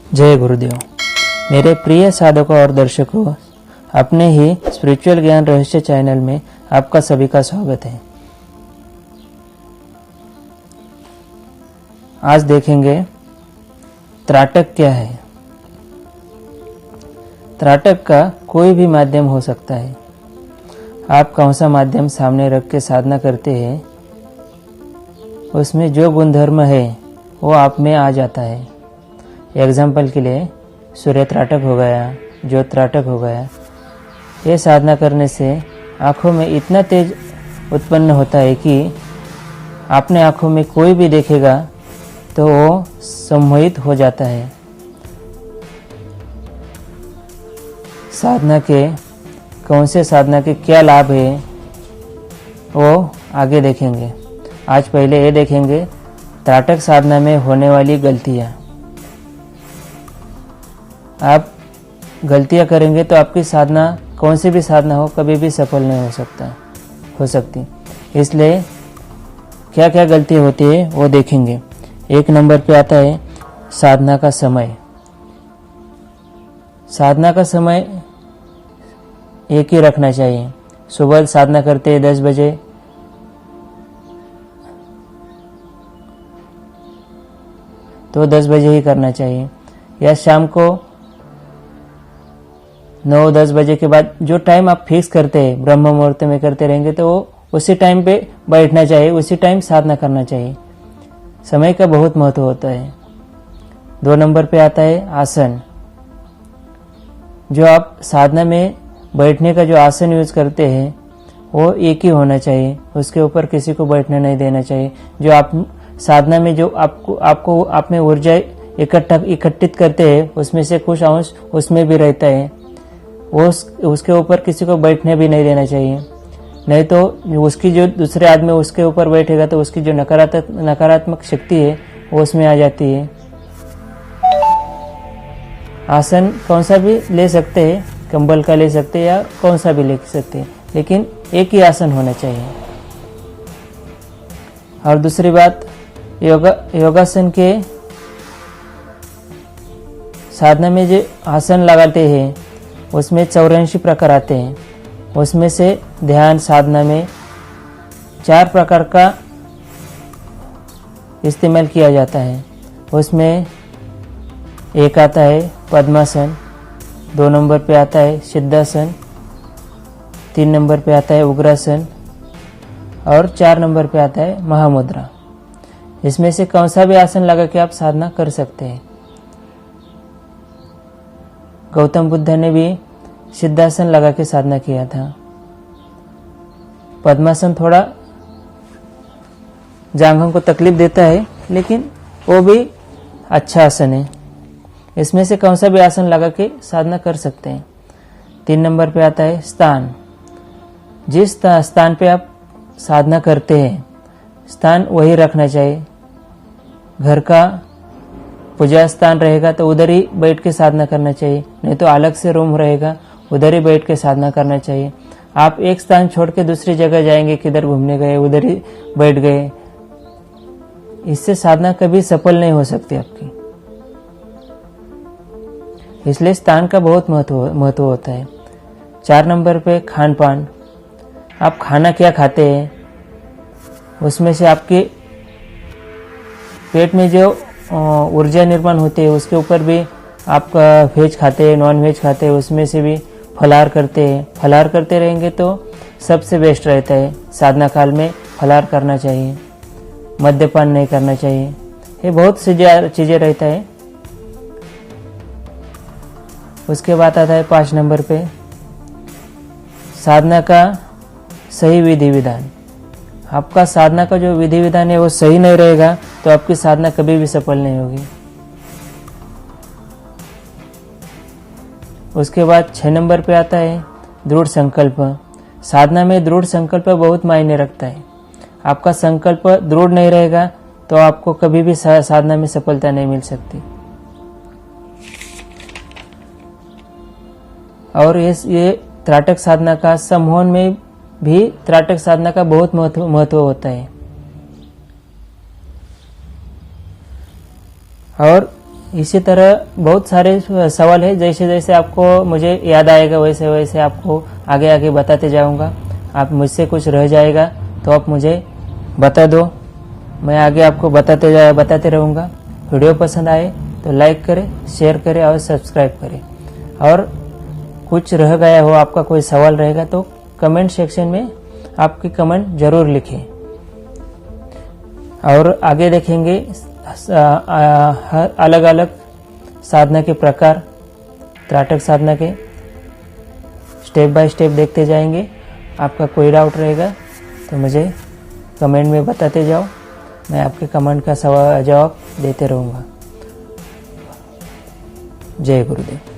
जय गुरुदेव। मेरे प्रिय साधकों और दर्शकों, अपने ही स्पिरिचुअल ज्ञान रहस्य चैनल में आपका सभी का स्वागत है। आज देखेंगे त्राटक क्या है। त्राटक का कोई भी माध्यम हो सकता है। आप कौन सा माध्यम सामने रख के साधना करते हैं, उसमें जो गुणधर्म है वो आप में आ जाता है। एग्जाम्पल के लिए सूर्य त्राटक हो गया, ज्योत त्राटक हो गया। ये साधना करने से आँखों में इतना तेज उत्पन्न होता है कि अपने आँखों में कोई भी देखेगा तो वो सम्मोहित हो जाता है। साधना के कौन से साधना के क्या लाभ है वो आगे देखेंगे। आज पहले ये देखेंगे त्राटक साधना में होने वाली गलतियाँ। आप गलतियाँ करेंगे तो आपकी साधना कौन सी भी साधना हो कभी भी सफल नहीं हो सकती। इसलिए क्या क्या गलती होती है वो देखेंगे। एक नंबर पे आता है साधना का समय। साधना का समय एक ही रखना चाहिए। सुबह साधना करते हैं 10 बजे, तो 10 बजे ही करना चाहिए, या शाम को 9-10 बजे के बाद जो टाइम आप फिक्स करते हैं ब्रह्म मुहूर्त में करते रहेंगे तो वो उसी टाइम पे बैठना चाहिए, उसी टाइम साधना करना चाहिए। समय का बहुत महत्व होता है। 2 नंबर पे आता है आसन। जो आप साधना में बैठने का जो आसन यूज करते हैं वो एक ही होना चाहिए, उसके ऊपर किसी को बैठने नहीं देना चाहिए। जो आप साधना में जो आपको आप में ऊर्जा इकट्ठित करते हैं उसमें से कुछ अंश उसमें भी रहता है, वो उसके ऊपर किसी को बैठने भी नहीं देना चाहिए। नहीं तो उसकी जो दूसरे आदमी उसके ऊपर बैठेगा तो उसकी जो नकारात्मक शक्ति है वो उसमें आ जाती है। आसन कौन सा भी ले सकते हैं, कंबल का ले सकते हैं या कौन सा भी ले सकते हैं, लेकिन एक ही आसन होना चाहिए। और दूसरी बात, योगासन के साधना में जो आसन लगाते हैं उसमें 84 प्रकार आते हैं। उसमें से ध्यान साधना में 4 प्रकार का इस्तेमाल किया जाता है। उसमें एक आता है पद्मासन, 2 नंबर पे आता है सिद्धासन, 3 नंबर पे आता है उग्रासन और 4 नंबर पे आता है महामुद्रा। इसमें से कौन सा भी आसन लगा के आप साधना कर सकते हैं। गौतम बुद्ध ने भी सिद्धासन लगा के साधना किया था। पद्मासन थोड़ा जांघों को तकलीफ देता है, लेकिन वो भी अच्छा आसन है। इसमें से कौन सा भी आसन लगा के साधना कर सकते हैं। 3 नंबर पे आता है स्थान। जिस स्थान पे आप साधना करते हैं स्थान वही रखना चाहिए। घर का पूजा स्थान रहेगा तो उधर ही बैठ के साधना करना चाहिए, नहीं तो अलग से रूम रहेगा उधर ही बैठ के साधना करना चाहिए। आप एक स्थान छोड़ के दूसरी जगह जाएंगे, किधर घूमने गए उधर ही बैठ गए, इससे साधना कभी सफल नहीं हो सकती आपकी। इसलिए स्थान का बहुत महत्व होता है। 4 नंबर पे खान पान। आप खाना क्या खाते हैं उसमें से आपके पेट में जो ऊर्जा निर्माण होती है उसके ऊपर भी आप वेज खाते हैं, नॉन वेज खाते हैं, उसमें से भी फलाहार करते हैं। फलाहार करते रहेंगे तो सबसे बेस्ट रहता है। साधना काल में फलाहार करना चाहिए, मद्यपान नहीं करना चाहिए। ये बहुत सी चीज़ें रहता है। उसके बाद आता है 5 नंबर पे साधना का सही विधि विधान। आपका साधना का जो विधि विधान है वो सही नहीं रहेगा तो आपकी साधना कभी भी सफल नहीं होगी। उसके बाद 6 नंबर पे आता है दृढ़ संकल्प। साधना में दृढ़ संकल्प बहुत मायने रखता है। आपका संकल्प दृढ़ नहीं रहेगा तो आपको कभी भी साधना में सफलता नहीं मिल सकती। और ये त्राटक साधना का सम्मोहन में भी त्राटक साधना का बहुत महत्व होता है। और इसी तरह बहुत सारे सवाल है, जैसे जैसे आपको मुझे याद आएगा वैसे वैसे आपको आगे आगे बताते जाऊंगा। आप मुझसे कुछ रह जाएगा तो आप मुझे बता दो, मैं आगे आपको बताते रहूँगा। वीडियो पसंद आए तो लाइक करें, शेयर करें और सब्सक्राइब करें। और कुछ रह गया हो, आपका कोई सवाल रहेगा तो कमेंट सेक्शन में आपकी कमेंट जरूर लिखें। और आगे देखेंगे अलग अलग साधना के प्रकार, त्राटक साधना के स्टेप बाय स्टेप देखते जाएंगे। आपका कोई डाउट रहेगा तो मुझे कमेंट में बताते जाओ, मैं आपके कमेंट का जवाब देते रहूँगा। जय गुरुदेव।